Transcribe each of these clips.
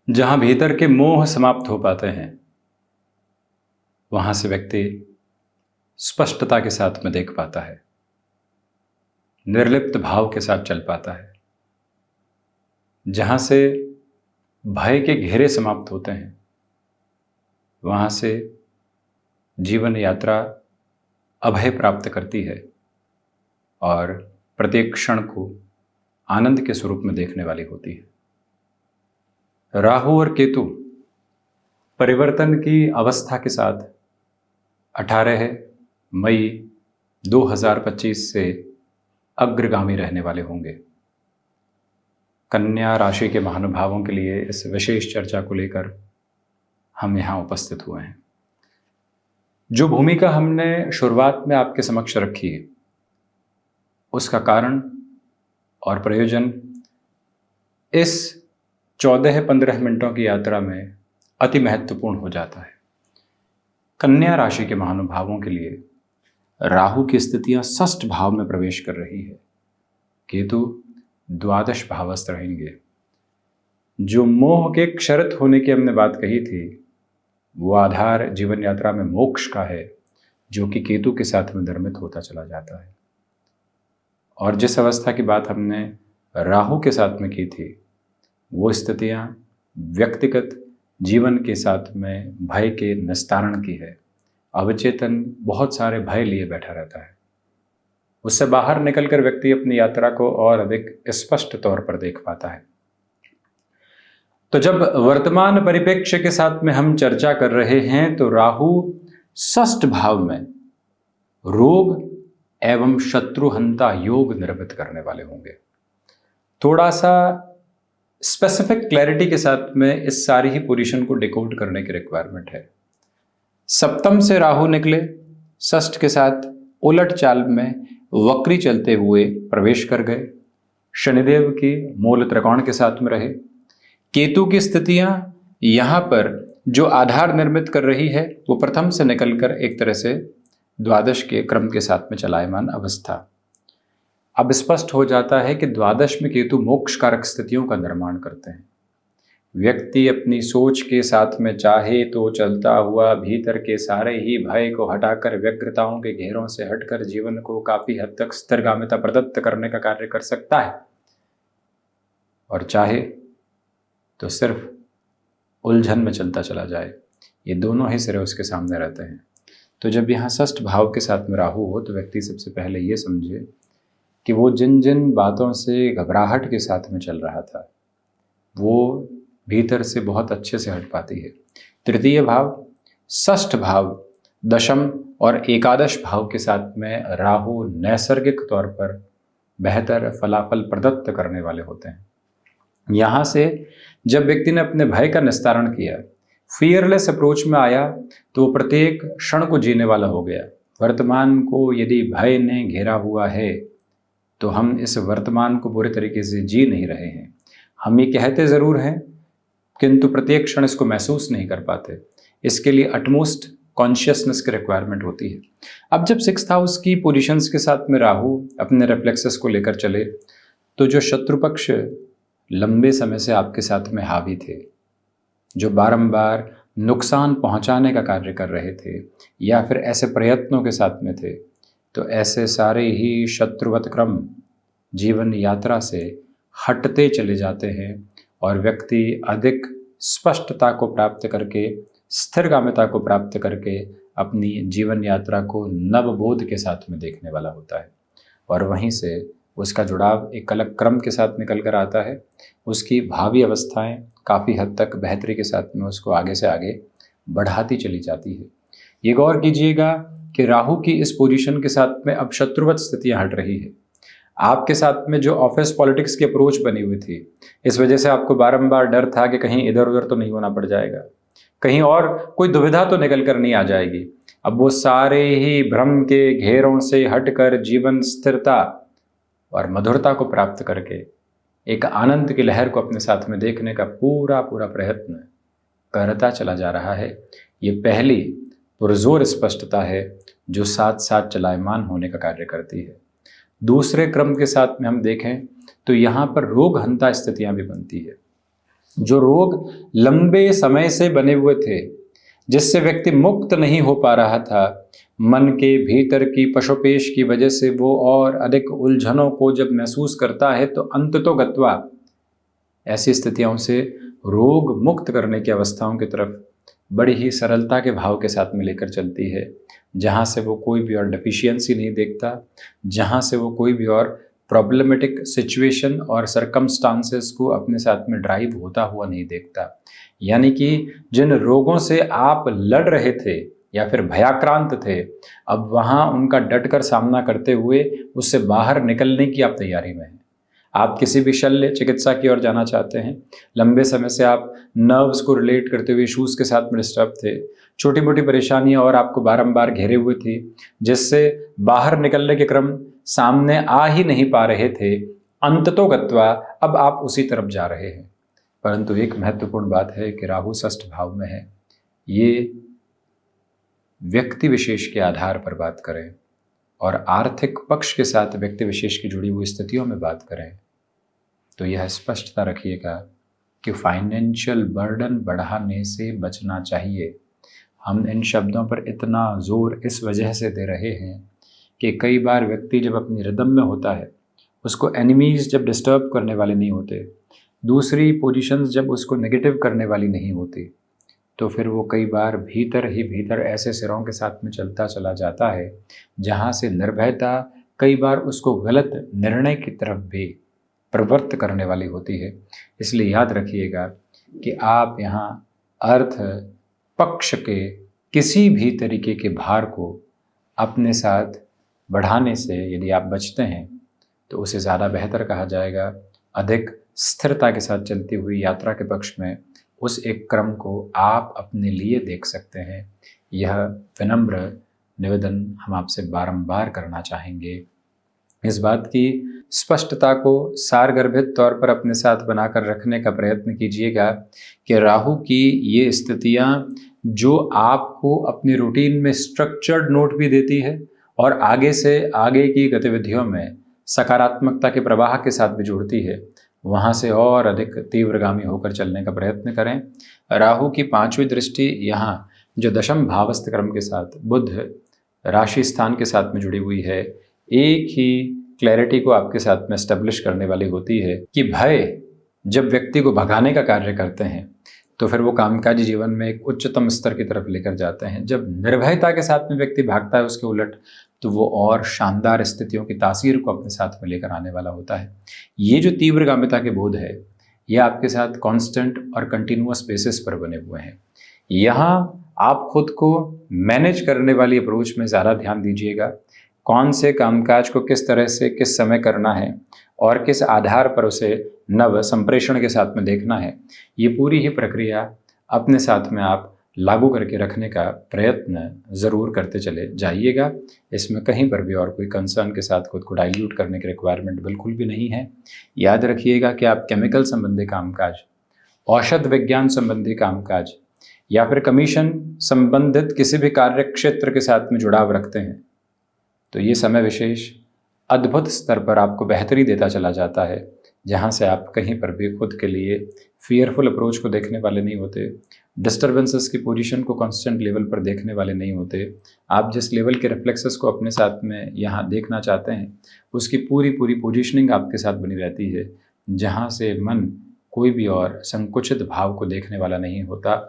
जहां भीतर के मोह समाप्त हो पाते हैं, वहां से व्यक्ति स्पष्टता के साथ में देख पाता है, निर्लिप्त भाव के साथ चल पाता है। जहां से भय के घेरे समाप्त होते हैं, वहां से जीवन यात्रा अभय प्राप्त करती है और प्रत्येक क्षण को आनंद के स्वरूप में देखने वाली होती है। राहु और केतु परिवर्तन की अवस्था के साथ 18 मई 2025 से अग्रगामी रहने वाले होंगे। कन्या राशि के महानुभावों के लिए इस विशेष चर्चा को लेकर हम यहाँ उपस्थित हुए हैं। जो भूमिका हमने शुरुआत में आपके समक्ष रखी है, उसका कारण और प्रयोजन इस 14-15 मिनटों की यात्रा में अति महत्वपूर्ण हो जाता है। कन्या राशि के महानुभावों के लिए राहु की स्थितियां षष्ठ भाव में प्रवेश कर रही है, केतु द्वादश भावस्थ रहेंगे। जो मोह के क्षरित होने की हमने बात कही थी, वो आधार जीवन यात्रा में मोक्ष का है, जो कि केतु के साथ में निर्मित होता चला जाता है। और जिस अवस्था की बात हमने राहु के साथ में की थी, वो स्थितियां व्यक्तिगत जीवन के साथ में भय के निस्तारण की है। अवचेतन बहुत सारे भय लिए बैठा रहता है, उससे बाहर निकलकर व्यक्ति अपनी यात्रा को और अधिक स्पष्ट तौर पर देख पाता है। तो जब वर्तमान परिप्रेक्ष्य के साथ में हम चर्चा कर रहे हैं, तो राहु षष्ठ भाव में रोग एवं शत्रुहंता योग निर्मित करने वाले होंगे। थोड़ा सा स्पेसिफिक क्लैरिटी के साथ में इस सारी ही पोजीशन को डिकोड करने की रिक्वायरमेंट है। सप्तम से राहु निकले, षष्ठ के साथ उलट चाल में वक्री चलते हुए प्रवेश कर गए, शनिदेव की मूल त्रिकोण के साथ में रहे। केतु की स्थितियां यहां पर जो आधार निर्मित कर रही है, वो प्रथम से निकलकर एक तरह से द्वादश के क्रम के साथ में चलायमान अवस्था। अब स्पष्ट हो जाता है कि द्वादश में केतु मोक्ष कारक स्थितियों का निर्माण करते हैं। व्यक्ति अपनी सोच के साथ में चाहे तो चलता हुआ भीतर के सारे ही भय को हटाकर व्यग्रताओं के घेरों से हटकर जीवन को काफी हद तक स्थिरगामिता प्रदत्त करने का कार्य कर सकता है, और चाहे तो सिर्फ उलझन में चलता चला जाए। ये दोनों ही सिरे उसके सामने रहते हैं। तो जब यहाँ षष्ठ भाव के साथ में राहु हो, तो व्यक्ति सबसे पहले ये समझे कि वो जिन जिन बातों से घबराहट के साथ में चल रहा था, वो भीतर से बहुत अच्छे से हट पाती है। तृतीय भाव, षष्ठ भाव, दशम और एकादश भाव के साथ में राहु नैसर्गिक तौर पर बेहतर फलाफल प्रदत्त करने वाले होते हैं। यहाँ से जब व्यक्ति ने अपने भय का निस्तारण किया, फियरलेस अप्रोच में आया, तो वो प्रत्येक क्षण को जीने वाला हो गया। वर्तमान को यदि भय ने घेरा हुआ है, तो हम इस वर्तमान को बुरे तरीके से जी नहीं रहे हैं। हम ये कहते ज़रूर हैं, किंतु प्रत्येक क्षण इसको महसूस नहीं कर पाते। इसके लिए अटमोस्ट कॉन्शियसनेस की रिक्वायरमेंट होती है। अब जब 6th हाउस की पोजीशंस के साथ में राहु अपने रिफ्लेक्सेस को लेकर चले, तो जो शत्रु पक्ष लंबे समय से आपके साथ में हावी थे, जो बारंबार नुकसान पहुंचाने का कार्य कर रहे थे या फिर ऐसे प्रयत्नों के साथ में थे, तो ऐसे सारे ही शत्रुवत क्रम जीवन यात्रा से हटते चले जाते हैं और व्यक्ति अधिक स्पष्टता को प्राप्त करके, स्थिरगामिता को प्राप्त करके अपनी जीवन यात्रा को नवबोध के साथ में देखने वाला होता है। और वहीं से उसका जुड़ाव एक अलग क्रम के साथ निकल कर आता है। उसकी भावी अवस्थाएं काफ़ी हद तक बेहतरी के साथ में उसको आगे से आगे बढ़ाती चली जाती है। ये गौर कीजिएगा कि राहु की इस पोजीशन के साथ में अब शत्रुवत स्थितियां हट रही है। आपके साथ में जो ऑफिस पॉलिटिक्स की अप्रोच बनी हुई थी, इस वजह से आपको बारंबार डर था कि कहीं इधर उधर तो नहीं होना पड़ जाएगा, कहीं और कोई दुविधा तो निकल कर नहीं आ जाएगी। अब वो सारे ही भ्रम के घेरों से हटकर जीवन स्थिरता और मधुरता को प्राप्त करके एक आनंद की लहर को अपने साथ में देखने का पूरा प्रयत्न करता चला जा रहा है। ये पहली पुरजोर स्पष्टता है जो साथ साथ चलायमान होने का कार्य करती है। दूसरे क्रम के साथ में हम देखें तो यहाँ पर रोग हंता स्थितियाँ भी बनती है। जो रोग लंबे समय से बने हुए थे, जिससे व्यक्ति मुक्त नहीं हो पा रहा था, मन के भीतर की पशुपेश की वजह से वो और अधिक उलझनों को जब महसूस करता है तो अंततोगत्वा ऐसी स्थितियों से रोग मुक्त करने की अवस्थाओं की तरफ बड़ी ही सरलता के भाव के साथ में लेकर चलती है, जहाँ से वो कोई भी और डेफिशिएंसी नहीं देखता, जहाँ से वो कोई भी और प्रॉब्लमेटिक सिचुएशन और सरकमस्टांसेस को अपने साथ में ड्राइव होता हुआ नहीं देखता। यानी कि जिन रोगों से आप लड़ रहे थे या फिर भयाक्रांत थे, अब वहाँ उनका डटकर सामना करते हुए उससे बाहर निकलने की आप तैयारी में हैं। आप किसी भी शल्य चिकित्सा की ओर जाना चाहते हैं, लंबे समय से आप नर्व्स को रिलेट करते हुए इश्यूज के साथ में डिस्टर्ब थे, छोटी मोटी परेशानियां और आपको बारंबार घेरे हुए थी, जिससे बाहर निकलने के क्रम सामने आ ही नहीं पा रहे थे, अंततोगत्वा अब आप उसी तरफ जा रहे हैं। परंतु एक महत्वपूर्ण बात है कि राहु षष्ठ भाव में है। ये व्यक्ति विशेष के आधार पर बात करें और आर्थिक पक्ष के साथ व्यक्ति विशेष की जुड़ी हुई स्थितियों में बात करें तो यह स्पष्टता रखिएगा कि फाइनेंशियल बर्डन बढ़ाने से बचना चाहिए। हम इन शब्दों पर इतना जोर इस वजह से दे रहे हैं कि कई बार व्यक्ति जब अपनी रिदम में होता है, उसको एनिमीज जब डिस्टर्ब करने वाले नहीं होते, दूसरी पोजीशंस जब उसको नेगेटिव करने वाली नहीं होती, तो फिर वो कई बार भीतर ही भीतर ऐसे सिरों के साथ में चलता चला जाता है जहाँ से निर्भयता कई बार उसको गलत निर्णय की तरफ भी प्रवृत्त करने वाली होती है। इसलिए याद रखिएगा कि आप यहाँ अर्थ पक्ष के किसी भी तरीके के भार को अपने साथ बढ़ाने से यदि आप बचते हैं तो उसे ज़्यादा बेहतर कहा जाएगा। अधिक स्थिरता के साथ चलती हुई यात्रा के पक्ष में उस एक क्रम को आप अपने लिए देख सकते हैं। यह विनम्र निवेदन हम आपसे बारंबार करना चाहेंगे। इस बात की स्पष्टता को सारगर्भित तौर पर अपने साथ बनाकर रखने का प्रयत्न कीजिएगा कि राहु की ये स्थितियाँ जो आपको अपनी रूटीन में स्ट्रक्चर्ड नोट भी देती है और आगे से आगे की गतिविधियों में सकारात्मकता के प्रवाह के साथ भी जुड़ती है, वहाँ से और अधिक तीव्रगामी होकर चलने का प्रयत्न करें। राहु की 5वीं दृष्टि यहाँ जो दशम भावस्थ क्रम के साथ बुध राशि स्थान के साथ में जुड़ी हुई है, एक ही क्लैरिटी को आपके साथ में एस्टेब्लिश करने वाली होती है कि भय जब व्यक्ति को भगाने का कार्य करते हैं तो फिर वो कामकाजी जीवन में एक उच्चतम स्तर की तरफ लेकर जाते हैं। जब निर्भयता के साथ में व्यक्ति भागता है उसके उलट, तो वो और शानदार स्थितियों की तासीर को अपने साथ में लेकर आने वाला होता है। ये जो तीव्रगामिता के बोध है, ये आपके साथ कांस्टेंट और कंटिन्यूअस बेसिस पर बने हुए हैं। यहाँ आप खुद को मैनेज करने वाली अप्रोच में ज़्यादा ध्यान दीजिएगा। कौन से कामकाज को किस तरह से किस समय करना है और किस आधार पर उसे नव संप्रेषण के साथ में देखना है, ये पूरी ही प्रक्रिया अपने साथ में आप लागू करके रखने का प्रयत्न ज़रूर करते चले जाइएगा। इसमें कहीं पर भी और कोई कंसर्न के साथ खुद को डाइल्यूट करने की रिक्वायरमेंट बिल्कुल भी नहीं है। याद रखिएगा कि आप केमिकल संबंधी कामकाज, औषध विज्ञान संबंधी कामकाज या फिर कमीशन संबंधित किसी भी कार्य क्षेत्र के साथ में जुड़ाव रखते हैं तो ये समय विशेष अद्भुत स्तर पर आपको बेहतरी देता चला जाता है, जहाँ से आप कहीं पर भी खुद के लिए फियरफुल अप्रोच को देखने वाले नहीं होते, डिस्टर्बेंसेस की पोजीशन को कांस्टेंट लेवल पर देखने वाले नहीं होते। आप जिस लेवल के रिफ्लेक्सेस को अपने साथ में यहाँ देखना चाहते हैं उसकी पूरी पूरी पोजीशनिंग आपके साथ बनी रहती है, जहाँ से मन कोई भी और संकुचित भाव को देखने वाला नहीं होता।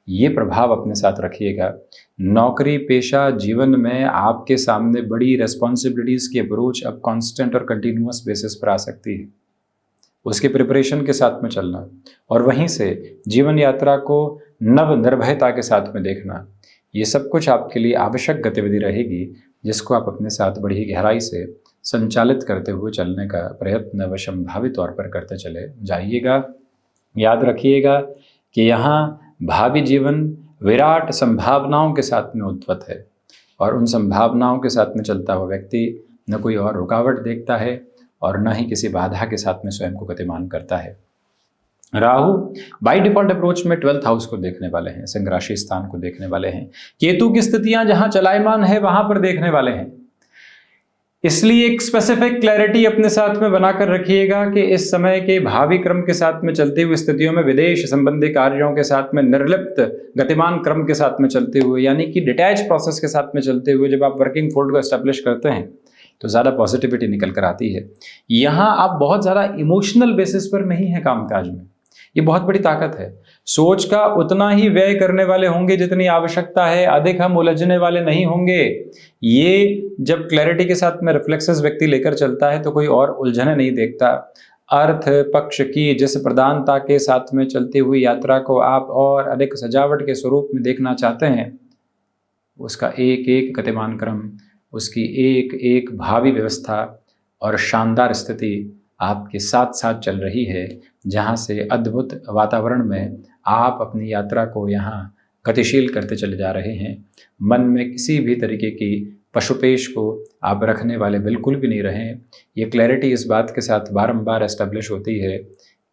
ये प्रभाव अपने साथ रखिएगा। नौकरी पेशा जीवन में आपके सामने बड़ी रेस्पॉन्सिबिलिटीज़ की अप्रोच अब कांस्टेंट और कंटिन्यूअस बेसिस पर आ सकती है। उसके प्रिपरेशन के साथ में चलना और वहीं से जीवन यात्रा को नव निर्भयता के साथ में देखना, ये सब कुछ आपके लिए आवश्यक गतिविधि रहेगी, जिसको आप अपने साथ बड़ी गहराई से संचालित करते हुए चलने का प्रयत्न व संभावित तौर पर करते चले जाइएगा। याद रखिएगा कि यहाँ भावी जीवन विराट संभावनाओं के साथ में उद्भत है और उन संभावनाओं के साथ में चलता हुआ व्यक्ति न कोई और रुकावट देखता है और न ही किसी बाधा के साथ में स्वयं को गतिमान करता है। राहु बाय डिफॉल्ट अप्रोच में 12th हाउस को देखने वाले हैं, सिंह राशि स्थान को देखने वाले हैं, केतु की स्थितियां जहां चलायमान है वहां पर देखने वाले हैं। इसलिए एक स्पेसिफिक क्लैरिटी अपने साथ में बनाकर रखिएगा कि इस समय के भावी क्रम के साथ में चलती हुई स्थितियों में विदेश संबंधी कार्यों के साथ में निर्लिप्त गतिमान क्रम के साथ में चलते हुए, यानी कि डिटैच प्रोसेस के साथ में चलते हुए जब आप वर्किंग फोल्ड को एस्टेब्लिश करते हैं तो ज़्यादा पॉजिटिविटी निकल कर आती है। यहाँ आप बहुत ज़्यादा इमोशनल बेसिस पर नहीं है कामकाज में, ये बहुत बड़ी ताकत है। सोच का उतना ही व्यय करने वाले होंगे जितनी आवश्यकता है, अधिक हम उलझने वाले नहीं होंगे। ये जब क्लैरिटी के साथ में रिफ्लेक्सेस व्यक्ति लेकर चलता है तो कोई और उलझने नहीं देखता। अर्थ पक्ष की जिस प्रधानता के साथ में चलती हुई यात्रा को आप और अधिक सजावट के स्वरूप में देखना चाहते हैं, उसका एक एक गतिमान क्रम, उसकी एक एक भावी व्यवस्था और शानदार स्थिति आपके साथ साथ चल रही है, जहाँ से अद्भुत वातावरण में आप अपनी यात्रा को यहाँ गतिशील करते चले जा रहे हैं। मन में किसी भी तरीके की पशुपेश को आप रखने वाले बिल्कुल भी नहीं रहें। ये क्लैरिटी इस बात के साथ बारंबार एस्टेब्लिश होती है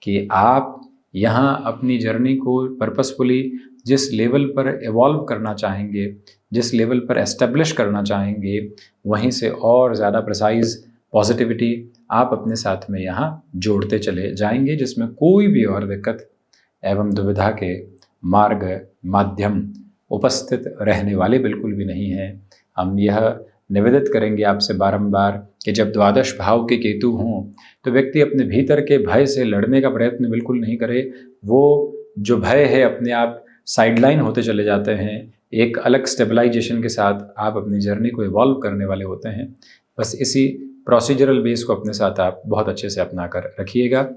कि आप यहाँ अपनी जर्नी को पर्पसफुली जिस लेवल पर इवॉल्व करना चाहेंगे, जिस लेवल पर एस्टेब्लिश करना चाहेंगे, वहीं से और ज़्यादा प्रिसाइज पॉजिटिविटी आप अपने साथ में यहाँ जोड़ते चले जाएंगे, जिसमें कोई भी और दिक्कत एवं दुविधा के मार्ग माध्यम उपस्थित रहने वाले बिल्कुल भी नहीं हैं। हम यह निवेदित करेंगे आपसे बारंबार कि जब द्वादश भाव के केतु हों तो व्यक्ति अपने भीतर के भय से लड़ने का प्रयत्न बिल्कुल नहीं करे। वो जो भय है अपने आप साइडलाइन होते चले जाते हैं। एक अलग स्टेबलाइजेशन के साथ आप अपनी जर्नी को इवॉल्व करने वाले होते हैं। बस इसी प्रोसीजरल बेस को अपने साथ आप बहुत अच्छे से अपना कर रखिएगा।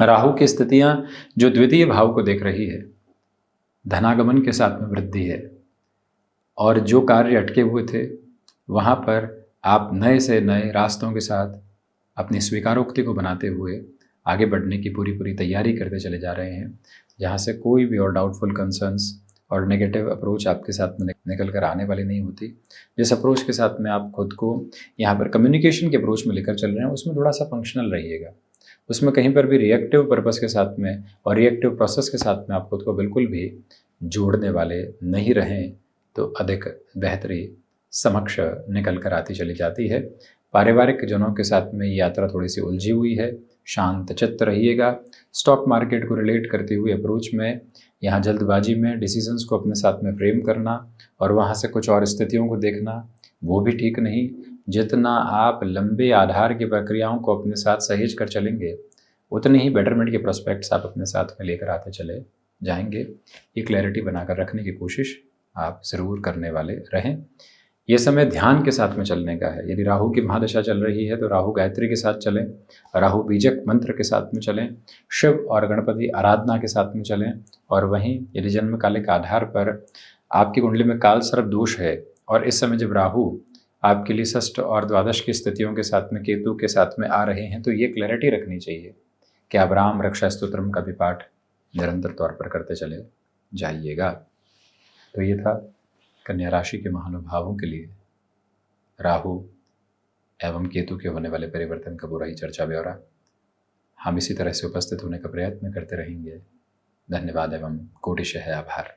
राहु की स्थितियाँ जो द्वितीय भाव को देख रही है, धनागमन के साथ में वृद्धि है और जो कार्य अटके हुए थे वहाँ पर आप नए से नए रास्तों के साथ अपनी स्वीकारोक्ति को बनाते हुए आगे बढ़ने की पूरी तैयारी करते चले जा रहे हैं, जहाँ से कोई भी और डाउटफुल कंसर्न्स और नेगेटिव अप्रोच आपके साथ में निकल कर आने वाली नहीं होती। जिस अप्रोच के साथ में आप खुद को यहाँ पर कम्युनिकेशन के अप्रोच में लेकर चल रहे हैं, उसमें थोड़ा सा फंक्शनल रहिएगा। उसमें कहीं पर भी रिएक्टिव पर्पस के साथ में और रिएक्टिव प्रोसेस के साथ में आप खुद को बिल्कुल भी जोड़ने वाले नहीं रहें तो अधिक बेहतरी समक्ष निकल कर आती चली जाती है। पारिवारिक जनों के साथ में ये यात्रा थोड़ी सी उलझी हुई है, शांत चित्त रहिएगा। स्टॉक मार्केट को रिलेट करते हुए अप्रोच में यहाँ जल्दबाजी में डिसीजंस को अपने साथ में फ्रेम करना और वहाँ से कुछ और स्थितियों को देखना, वो भी ठीक नहीं। जितना आप लंबे आधार की प्रक्रियाओं को अपने साथ सहेज कर चलेंगे, उतने ही बेटरमेंट के प्रोस्पेक्ट्स आप अपने साथ में लेकर आते चले जाएंगे। ये क्लैरिटी बनाकर रखने की कोशिश आप ज़रूर करने वाले रहें। ये समय ध्यान के साथ में चलने का है। यदि राहु की महादशा चल रही है तो राहु गायत्री के साथ चलें, राहु बीजक मंत्र के साथ में चलें, शिव और गणपति आराधना के साथ में चलें। और वहीं यदि जन्म कालिक आधार पर आपकी कुंडली में काल सर्प दोष है और इस समय जब राहु आपके लिए षष्ठ और द्वादश की स्थितियों के साथ में केतु के साथ में आ रहे हैं, तो ये क्लैरिटी रखनी चाहिए कि आप राम रक्षा स्तोत्रम का भी पाठ निरंतर तौर पर करते चले जाइएगा। तो ये था कन्या राशि के महानुभावों के लिए राहु एवं केतु के होने वाले परिवर्तन का पूरा ही चर्चा ब्यौरा। हम इसी तरह से उपस्थित होने का प्रयत्न करते रहेंगे। धन्यवाद एवं कोटिशः आभार।